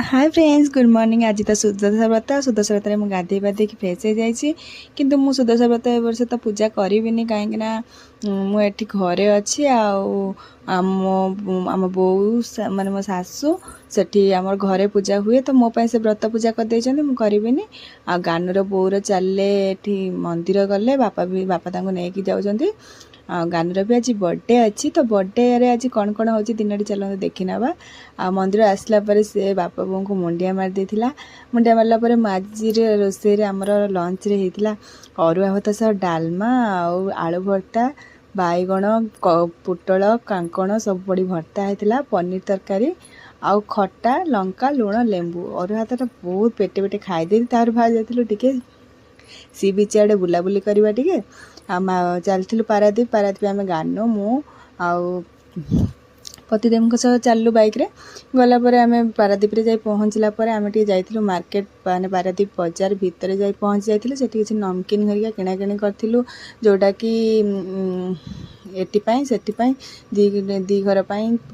Hi friends good morning. आज तो सुदशा व्रत में गाधे पाधे फ्रेश हो जाइए किंतु मु सुदशा व्रत ए वर्ष तो पूजा करी कहीं मुझे घरे अच्छी आम बो माने मो सासू सेठी आम घरे पूजा हुए तो मोपाई से व्रत पूजा करदे मुझे आ गानुर बोर चले मंदिर गले बापा नहीं जाऊँ गानुर भी आज बर्थडे अच्छी तो बर्थडे आज कौन कौन हो दिन चलते देखी ना मंदिर आसला से बापा बों को मुंडिया मार देथिला। मुंडिया मारला पर आज रोषे आमर लंच रे होता अरुआ भात सह डालमा आलू भर्ता बैगण पुटल कांकण सब पड़ी भर्ता होता पनीर तरकारी आउ खट्टा लंका लुण लेंबू अरुआ भात बहुत पेटे पेटे खाईदे बाहर जाइलु टिके सी बीच आड़े बुलाबुली करवा टिके चलू पारादीप आम गानु मु आउ पतिदेव सह चलू बाइक रे गलापर आम पारादीप रे जाई पहुँचला आम जाइलु मार्केट माने पारादीप बाजार भितर जाई पहुँच जाइलु से किसी नमकीन हरिया किणाकिणी करूँ जोटा कि एटीपाई सेटीपाई दी घर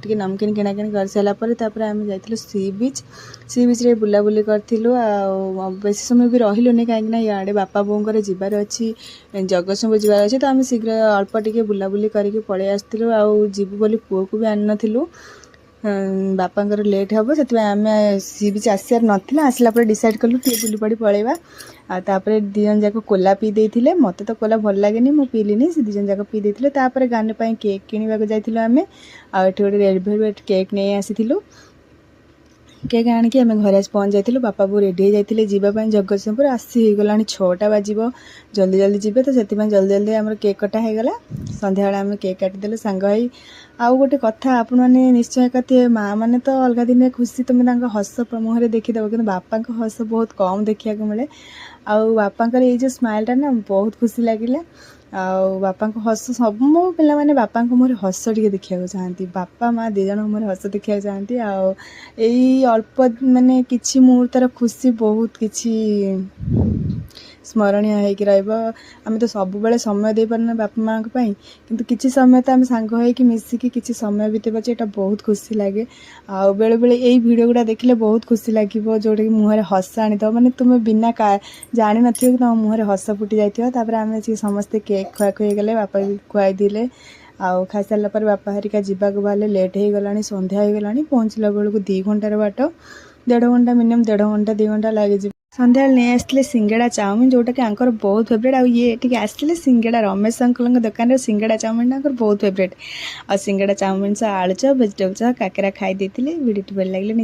टी नमकीन किणाकिणी कर सारापर आम जाइलु सी बीच रे बुलाबुली करूँ बेसी समय भी रही कहीं इे बापा बोर जबार अच्छी जगतसिंहपुर जबार अच्छी तो आम शीघ्र अल्प टिके बुलाबुली करके पलि आसलु आबू बोली पुओ को भी आन नथिलु बापांकर लेट हम से आम सी बीच आसार नाला आसला डिसाइड कलु टे बुली पड़ी पलैबा तापर दिजन जाक कोला पी देते मत तो कोला भल लगे मुझे पीलिनी से दिजन जाक पी देते गाने केक किणवाक जाइलु आम आठ गोटे रेड वेलवेट केक नहीं आसीलु केक आणिकी आम घर आज पहुँच जाइलु बापा बो रेडी हो जाते जावाई जगतसिंहपुर आसी गला 6टा बाजिब जल्दी जल्दी जी तो से जल्दी जल्दी आम केक कटा होगला संध्या बेला आम केक काटिदेलु सांग होई आउ गोटे कथा आपण मैंने निश्चय कहते माँ मैंने तो अलग दिन खुशी तुम हस मुहर देखीदेव कि बापा हस बहुत कम देखा मिले आउ बापा ये स्माइलटा ना बहुत खुशी लगे बापा हस सब मो पे मैंने बापा मुहर हस टे देखा चाहती बापा माँ दिज मुहर हस देखा चाहती आई अल्प माने किछि मुहूर्तर खुशी बहुत किछि स्मरणीय होम तो सब बेले समय दे पारना बापा माँ किंतु किछि समय तो आम सांग होइकि मिसिकी किछि समय बीतेबा ये बहुत खुशी लगे आ बेले बेले यही वीडियो गुड़ा देखले बहुत खुशी लगे जोटा कि मुहर हस आनी माने तुम बिना जानी न कि तुम मुहर हस फुटी जाइए आम समस्ते केक खुआ खुई गले बापा भी खुआई दिले आउ खाई सारा बापा हरिका जावाक बाहर लेट हो गला संध्या हो गला पहुँचला बेलू 2 घंटार बाट 1.5 घंटा मिनिमम 1.5 घंटा 2 घंटा लगे संध्या नहीं आसते सिंगड़ा चाउमिन जोटा कि आंकर बहुत फेवरेट आए आसते सिंगड़ा रमेश अंकल दुकान सिंगड़ा चाउमिन बहुत फेवरेट आ सिंगड़ा चाउमिन आलुचप भेजिटेबल काकेरा खाई वीडियो भल लगे।